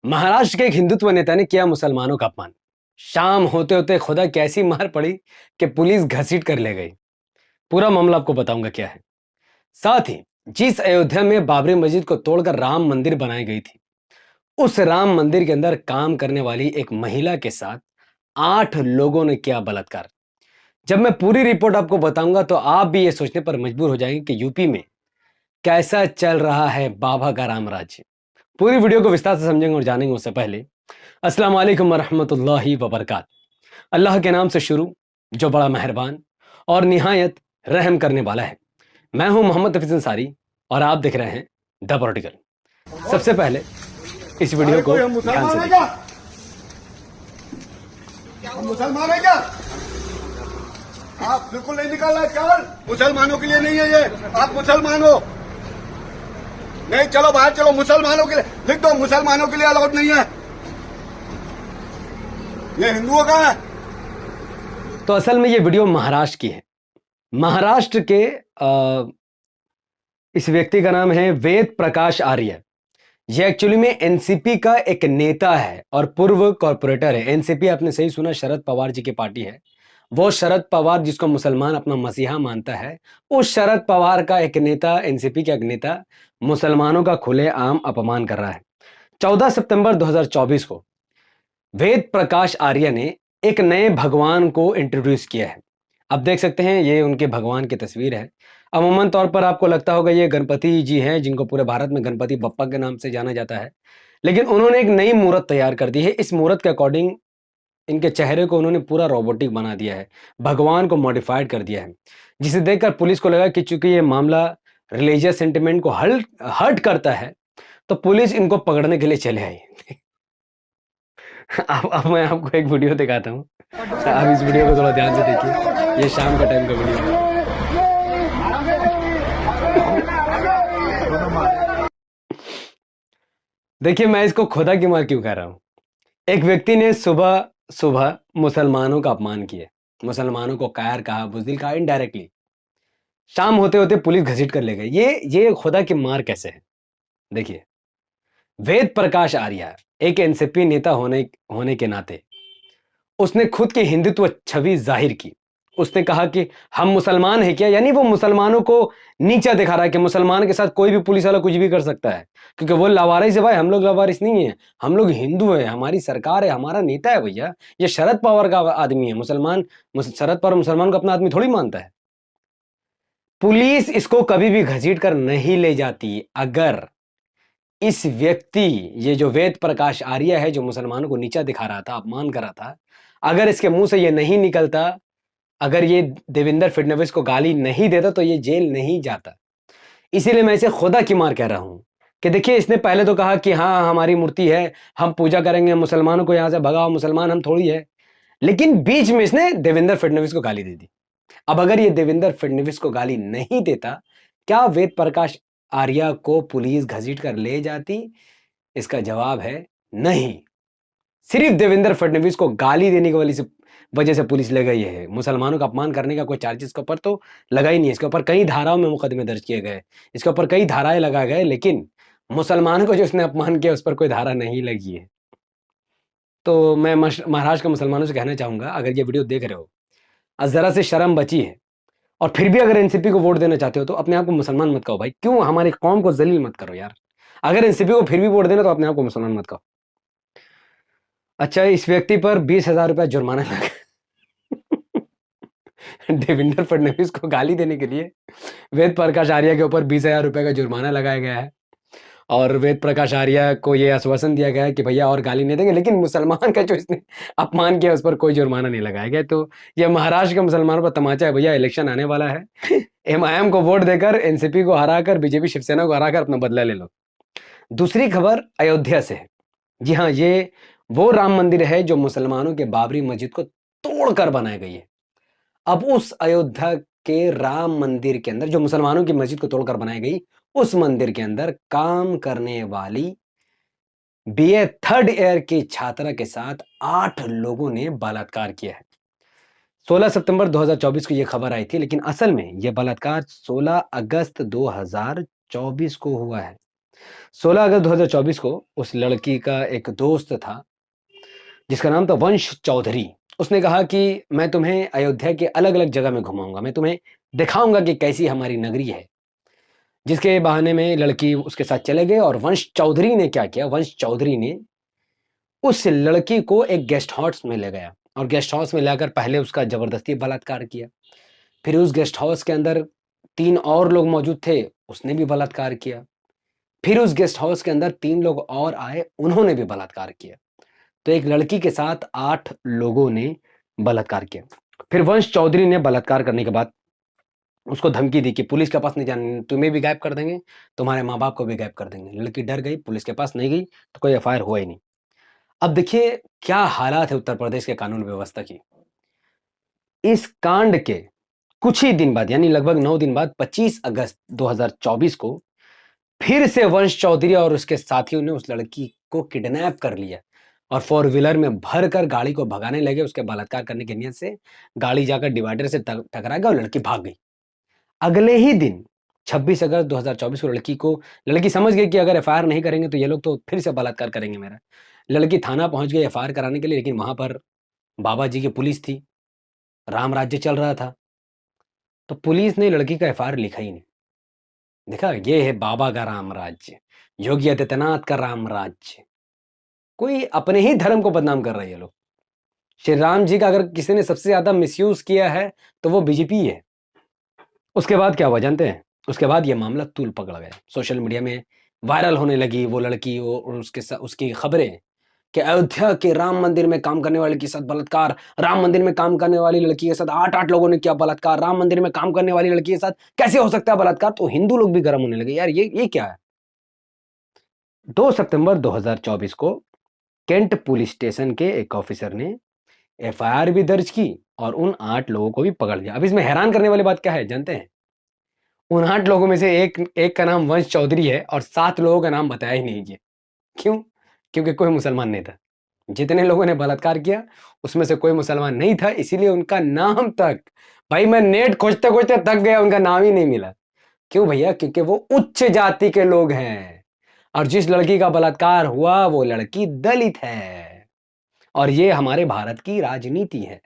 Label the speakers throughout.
Speaker 1: महाराष्ट्र के एक हिंदुत्व नेता ने किया मुसलमानों का अपमान। शाम होते होते खुदा कैसी मार पड़ी कि पुलिस घसीट कर ले गई। पूरा मामला आपको बताऊंगा क्या है। साथ ही जिस अयोध्या में बाबरी मस्जिद को तोड़कर राम मंदिर बनाई गई थी, उस राम मंदिर के अंदर काम करने वाली एक महिला के साथ 8 लोगों ने किया बलात्कार। जब मैं पूरी रिपोर्ट आपको बताऊंगा तो आप भी ये सोचने पर मजबूर हो जाएंगे कि यूपी में कैसा चल रहा है बाबा का राम राज्य। पूरी वीडियो को विस्तार से समझेंगे और जानेंगे उससे पहले अस्सलाम वालेकुम वरहमतुल्लाहि वबरकात। अल्लाह के नाम से शुरू, जो बड़ा मेहरबान और निहायत रहम करने वाला है। मैं हूं मोहम्मद हफीज अंसारी और आप देख रहे हैं द पॉलिटिकल। सबसे पहले इस वीडियो को ध्यान से देखिए।
Speaker 2: हम मुसलमान है क्या? आप बिल्कुल नहीं निकालना चावल, मुसलमानों के लिए नहीं है ये। आप मुसलमान हो नहीं, चलो बाहर चलो। मुसलमानों के लिए लिख दो, मुसलमानों के लिए अलाउड नहीं है, ये हिंदुओं का है।
Speaker 1: तो असल में ये वीडियो महाराष्ट्र की है। महाराष्ट्र के इस व्यक्ति का नाम है वेद प्रकाश आर्य। ये एक्चुअली में एनसीपी का एक नेता है और पूर्व कॉर्पोरेटर है। एनसीपी आपने सही सुना, शरद पवार जी की पार्टी है। वो शरद पवार जिसको मुसलमान अपना मसीहा मानता है, उस शरद पवार का एक नेता, एनसीपी का एक नेता मुसलमानों का खुलेआम अपमान कर रहा है। 14 सितंबर 2024 को वेद प्रकाश आर्य ने एक नए भगवान को इंट्रोड्यूस किया है। अब देख सकते हैं ये उनके भगवान की तस्वीर है। अमूमन तौर पर आपको लगता होगा ये गणपति जी हैं, जिनको पूरे भारत में गणपति बप्पा के नाम से जाना जाता है। लेकिन उन्होंने एक नई मूर्त तैयार कर दी है। इस मूर्त के अकॉर्डिंग इनके चेहरे को उन्होंने पूरा रोबोटिक बना दिया है, भगवान को मॉडिफाइड कर दिया है, जिसे देखकर पुलिस को लगा कि चूंकि ये मामला रिलीजियस सेंटिमेंट को हर्ट करता है, तो पुलिस इनको पकड़ने के लिए चले आई। अब मैं आपको एक वीडियो दिखाता हूँ। अब इस वीडियो को थोड़ा ध्यान से देखिए। ये शाम का टाइम का वीडियो है। देखिए मैं इसको खुदा की मार क्यों कह रहा हूं। एक व्यक्ति ने सुबह सुबह मुसलमानों का अपमान किया, मुसलमानों को कायर कहा, बुज़दिल कहा इनडायरेक्टली। शाम होते होते पुलिस घसीट कर ले गई। ये खुदा की मार कैसे है। देखिए, वेद प्रकाश आर्य एक एनसीपी नेता होने होने के नाते उसने खुद की हिंदुत्व छवि जाहिर की। उसने कहा कि हम मुसलमान हैं क्या, यानी वो मुसलमानों को नीचा दिखा रहा है कि मुसलमान के साथ कोई भी पुलिस वाला कुछ भी कर सकता है, क्योंकि वो लावारिस है। भाई हम लोग लावारिस नहीं है, हम लोग हिंदू हैं, हमारी सरकार है, हमारा नेता है भैया। ये शरद पवार का आदमी है। शरद पवार मुसलमान को अपना आदमी थोड़ी मानता है। पुलिस इसको कभी भी घसीट कर नहीं ले जाती अगर इस व्यक्ति, ये जो वेद प्रकाश आर्य है, जो मुसलमानों को नीचा दिखा रहा था, अपमान कर रहा था, अगर इसके मुंह से ये नहीं निकलता, अगर ये देवेंद्र फडणवीस को गाली नहीं देता, तो ये जेल नहीं जाता। इसीलिए मैं इसे खुदा की मार कह रहा हूं कि देखिए, इसने पहले तो कहा कि हाँ हमारी मूर्ति है, हम पूजा करेंगे, मुसलमानों को यहां से भगाओ, मुसलमान हम थोड़ी है। लेकिन बीच में इसने देवेंद्र फडणवीस को गाली दे दी। अब अगर ये देवेंद्र फडणवीस को गाली नहीं देता, क्या वेद प्रकाश आर्या को पुलिस घसीट कर ले जाती? इसका जवाब है नहीं। सिर्फ देवेंद्र फडणवीस को गाली देने की वजह से पुलिस ले गई है। मुसलमानों का अपमान करने का कोई चार्जेस के ऊपर तो लगा ही नहीं। इसके ऊपर कई धाराओं में मुकदमे दर्ज किए गए, इसके ऊपर कई धाराएं लगाए गए, लेकिन मुसलमानों को जो इसने अपमान किया उस पर कोई धारा नहीं लगी है। तो मैं महाराष्ट्र के मुसलमानों से कहना चाहूंगा, अगर ये वीडियो देख रहे हो, जरा से शर्म बची है, और फिर भी अगर एनसीपी को वोट देना चाहते हो तो अपने आप को मुसलमान मत कहो भाई। क्यों हमारी कौम को जलील मत करो यार। अगर एनसीपी को फिर भी वोट देना तो अपने आप को मुसलमान मत कहो। अच्छा, इस व्यक्ति पर 20,000 रुपया जुर्माना लगा। देवेंद्र फडणवीस को गाली देने के लिए वेद प्रकाश आर्य के ऊपर 20,000 रुपए का जुर्माना लगाया गया है, और वेद प्रकाश आर्य को यह आश्वासन दिया गया है कि भैया और गाली नहीं देंगे, लेकिन मुसलमान का जो इसने अपमान किया उस पर कोई जुर्माना नहीं लगाया गया। तो यह महाराष्ट्र के मुसलमानों पर तमाचा है भैया। इलेक्शन आने वाला है, एमआईएम को वोट देकर, एनसीपी को हराकर, बीजेपी शिवसेना को हराकर अपना बदला ले लो। दूसरी खबर अयोध्या से है। जी हाँ, ये वो राम मंदिर है जो मुसलमानों के बाबरी मस्जिद को तोड़कर बनाई गई है। अब उस अयोध्या के राम मंदिर के अंदर, जो मुसलमानों की मस्जिद को तोड़कर बनाई गई, उस मंदिर के अंदर काम करने वाली बीए थर्ड ईयर की छात्रा के साथ 8 लोगों ने बलात्कार किया है। 16 सितंबर 2024 को यह खबर आई थी, लेकिन असल में यह बलात्कार 16 अगस्त 2024 को हुआ है। 16 अगस्त 2024 को उस लड़की का एक दोस्त था जिसका नाम था वंश चौधरी। उसने कहा कि मैं तुम्हें अयोध्या के अलग अलग जगह में घुमाऊंगा, मैं तुम्हें दिखाऊंगा कि कैसी हमारी नगरी है। जिसके बहाने में लड़की उसके साथ चले गए और वंश चौधरी ने क्या किया, वंश चौधरी ने उस लड़की को एक गेस्ट हाउस में ले गया और गेस्ट हाउस में लाकर पहले उसका जबरदस्ती बलात्कार किया। फिर उस गेस्ट हाउस के अंदर 3 और लोग मौजूद थे, उसने भी बलात्कार किया। फिर उस गेस्ट हाउस के अंदर 3 लोग और आए, उन्होंने भी बलात्कार किया। तो एक लड़की के साथ 8 लोगों ने बलात्कार किया। फिर वंश चौधरी ने बलात्कार करने के बाद उसको धमकी दी कि पुलिस के पास नहीं जाने, तुम्हें भी गायब कर देंगे, तुम्हारे माँ बाप को भी गायब कर देंगे। लड़की डर गई, पुलिस के पास नहीं गई, तो कोई एफआईआर हुआ ही नहीं। अब देखिए क्या हालात है उत्तर प्रदेश के कानून व्यवस्था की। इस कांड के कुछ ही दिन बाद यानी लगभग 9 दिन बाद 25 अगस्त 2024 को फिर से वंश चौधरी और उसके साथियों ने उस लड़की को किडनैप कर लिया और 4 व्हीलर में भरकर गाड़ी को भगाने लगे। उसके बलात्कार करने की नीयत से गाड़ी जाकर डिवाइडर से टकरा गया और लड़की भाग गई। अगले ही दिन 26 अगस्त 2024 को लड़की समझ गई कि अगर एफआईआर नहीं करेंगे तो ये लोग तो फिर से बलात्कार करेंगे मेरा। लड़की थाना पहुंच गई एफआईआर कराने के लिए, लेकिन वहां पर बाबा जी की पुलिस थी, राम राज्य चल रहा था, तो पुलिस ने लड़की का एफआईआर लिखा ही नहीं। देखा, ये है बाबा का राम राज्य, योगी आदित्यनाथ का राम राज्य। कोई अपने ही धर्म को बदनाम कर रहे हैं ये लोग। श्री राम जी का अगर किसी ने सबसे ज्यादा मिसयूज किया है तो वो बीजेपी है। उसके बाद क्या हुआ जानते हैं? उसके बाद ये मामला तूल पकड़ गया, सोशल मीडिया में वायरल होने लगी वो लड़की और उसकी खबरें कि अयोध्या के राम मंदिर में काम करने वाले के साथ बलात्कार, राम मंदिर में काम करने वाली लड़की के साथ 8 लोगों ने किया बलात्कार, राम मंदिर में काम करने वाली लड़की के साथ कैसे हो सकता है बलात्कार। तो हिंदू लोग भी गर्म होने लगे, यार ये क्या है। 2 सितंबर 2024 को केंट पुलिस स्टेशन के एक ऑफिसर ने एफआईआर भी दर्ज की और उन 8 लोगों को भी पकड़ लिया। अब इसमें हैरान करने वाली बात क्या है जानते हैं? उन 8 लोगों में से एक का नाम वंश चौधरी है और 7 लोगों का नाम बताया ही नहीं गया। क्यों? क्योंकि कोई मुसलमान नहीं था। जितने लोगों ने बलात्कार किया उसमें से कोई मुसलमान नहीं था, इसीलिए उनका नाम तक, भाई मैं नेट खोजते खोजते थक गया, उनका नाम ही नहीं मिला। क्यों भैया? क्योंकि वो उच्च जाति के लोग हैं और जिस लड़की का बलात्कार हुआ वो लड़की दलित है। और ये हमारे भारत की राजनीति है।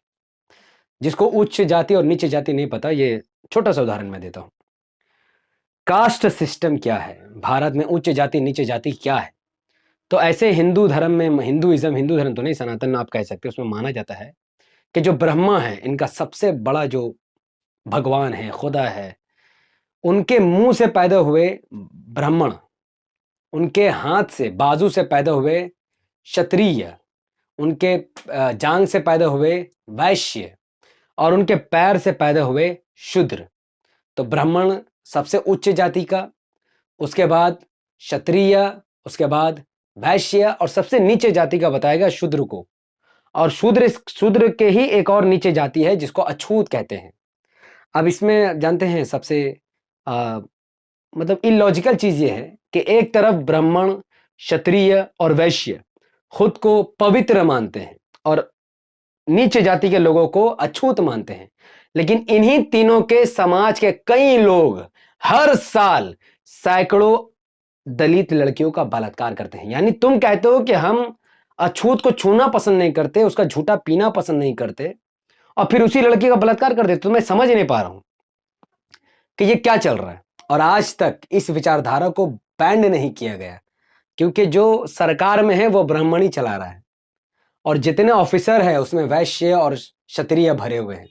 Speaker 1: जिसको उच्च जाति और नीच जाति नहीं पता, ये छोटा सा उदाहरण मैं देता हूं। कास्ट सिस्टम क्या है भारत में, उच्च जाति नीचे जाति क्या है। तो ऐसे हिंदू धर्म में, हिंदू धर्म तो नहीं, सनातन आप कह सकते हो, उसमें माना जाता है कि जो ब्रह्मा है, इनका सबसे बड़ा जो भगवान है, खुदा है, उनके मुंह से पैदा हुए ब्राह्मण, उनके हाथ से बाजू से पैदा हुए क्षत्रिय, उनके जांग से पैदा हुए वैश्य और उनके पैर से पैदा हुए शूद्र। तो ब्राह्मण सबसे उच्च जाति का, उसके बाद क्षत्रिय, उसके बाद वैश्य और सबसे नीचे जाति का बताएगा शूद्र को। और शूद्र के ही एक और नीचे जाति है जिसको अछूत कहते हैं। अब इसमें जानते हैं सबसे मतलब इलॉजिकल चीज ये है कि एक तरफ ब्राह्मण, क्षत्रिय और वैश्य खुद को पवित्र मानते हैं और नीचे जाति के लोगों को अछूत मानते हैं, लेकिन इन्हीं तीनों के समाज के कई लोग हर साल सैकड़ों दलित लड़कियों का बलात्कार करते हैं। यानी तुम कहते हो कि हम अछूत को छूना पसंद नहीं करते, उसका झूठा पीना पसंद नहीं करते, और फिर उसी लड़की का बलात्कार कर देते। तो मैं समझ नहीं पा रहा हूं कि ये क्या चल रहा है। और आज तक इस विचारधारा को बैंड नहीं किया गया, क्योंकि जो सरकार में है वो ब्राह्मण ही चला रहा है और जितने ऑफिसर है उसमें वैश्य और क्षत्रिय भरे हुए हैं।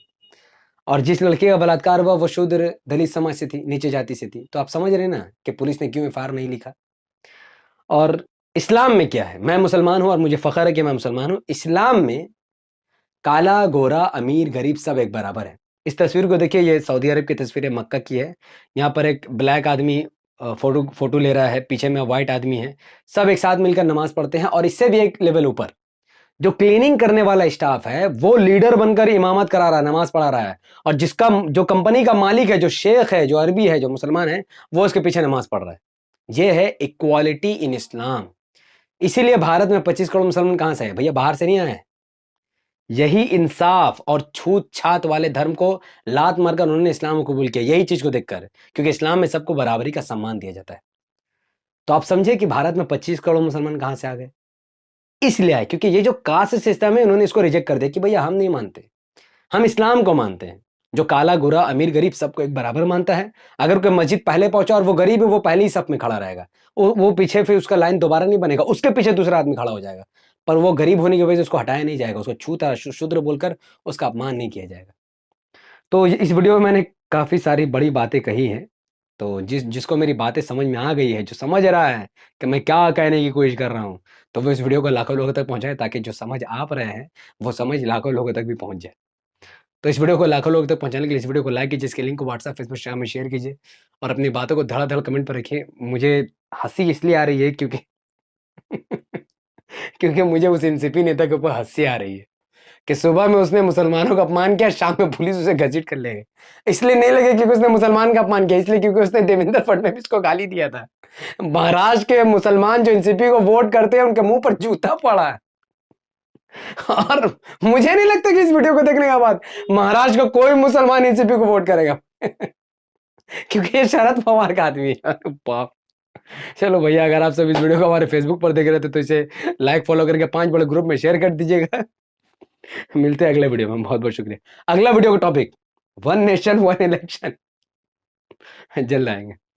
Speaker 1: और जिस लड़के का बलात्कार हुआ वो शूद्र दलित समाज से थी, नीचे जाति से थी। तो आप समझ रहे ना कि पुलिस ने क्यों एफआईआर नहीं लिखा। और इस्लाम में क्या है, मैं मुसलमान हूं और मुझे फख्र है कि मैं मुसलमान हूं। इस्लाम में काला, गोरा, अमीर, गरीब सब एक बराबर है। इस तस्वीर को देखिए, ये सऊदी अरब की तस्वीर है, मक्का की है। यहाँ पर एक ब्लैक आदमी फोटो ले रहा है, पीछे में व्हाइट आदमी है, सब एक साथ मिलकर नमाज पढ़ते हैं। और इससे भी एक लेवल ऊपर जो क्लीनिंग करने वाला स्टाफ है वो लीडर बनकर इमामत करा रहा है, नमाज पढ़ा रहा है। और जिसका जो कंपनी का मालिक है, जो शेख है, जो अरबी है, जो मुसलमान है, वो उसके पीछे नमाज पढ़ रहा है। ये है इक्वालिटी इन इस्लाम। इसीलिए भारत में 25 करोड़ मुसलमान कहां से है भैया? बाहर से नहीं आए। यही इंसाफ और छूत छात वाले धर्म को लात मारकर उन्होंने इस्लाम को कबूल किया, यही चीज को देखकर, क्योंकि इस्लाम में सबको बराबरी का सम्मान दिया जाता है। तो आप समझे कि भारत में 25 करोड़ मुसलमान कहां से आ गए? इसलिए आए क्योंकि ये जो कास्ट सिस्टम है उन्होंने इसको रिजेक्ट कर दिया कि भैया हम नहीं मानते, हम इस्लाम को मानते हैं, जो काला गोरा अमीर गरीब सबको एक बराबर मानता है। अगर कोई मस्जिद पहले पहुंचा और वो गरीब है, वो पहले ही सफ में खड़ा रहेगा, वो पीछे फिर उसका लाइन दोबारा नहीं बनेगा, उसके पीछे दूसरा आदमी खड़ा हो जाएगा, पर वो गरीब होने की वजह से उसको हटाया नहीं जाएगा, उसको छूता शूद्र बोलकर उसका अपमान नहीं किया जाएगा। तो इस वीडियो में मैंने काफी सारी बड़ी बातें कही हैं, तो जिसको मेरी बातें समझ में आ गई है, जो समझ रहा है कि मैं क्या कहने की कोशिश कर रहा हूँ, तो वो इस वीडियो को लाखों लोगों तक पहुंचाए, ताकि जो समझ आप रहे हैं वो समझ लाखों लोगों तक भी पहुंच जाए। तो इस वीडियो को लाखों लोगों तक पहुंचाने के लिए इस वीडियो को लाइक कीजिए, इसके लिंक को व्हाट्सएप, फेसबुक, इंस्टाग्राम में शेयर कीजिए और अपनी बातों को धड़ाधड़ कमेंट पर रखिए। मुझे हंसी इसलिए आ रही है क्योंकि क्योंकि मुझे उस एनसीपी नेता के ऊपर हंसी आ रही है कि सुबह में उसने मुसलमानों का अपमान किया, शाम में पुलिस उसे घसीट कर ले गई। इसलिए नहीं लगे क्योंकि उसने मुसलमान का अपमान किया, इसलिए क्योंकि उसने देवेंद्र फडणवीस को गाली दिया था। महाराष्ट्र के मुसलमान जो एनसीपी को वोट करते हैं उनके मुंह पर जूता पड़ा है। और मुझे नहीं लगता कि इस वीडियो को देखने के बाद महाराष्ट्र का कोई मुसलमान एनसीपी को वोट करेगा क्योंकि ये शरद पवार का आदमी है। बाप। चलो भैया, अगर आप सब इस वीडियो को हमारे फेसबुक पर देख रहे थे तो इसे लाइक फॉलो करके 5 बड़े ग्रुप में शेयर कर दीजिएगा। मिलते हैं अगले वीडियो में, बहुत बहुत शुक्रिया। अगला वीडियो का टॉपिक 1 नेशन 1 इलेक्शन जल्द आएंगे।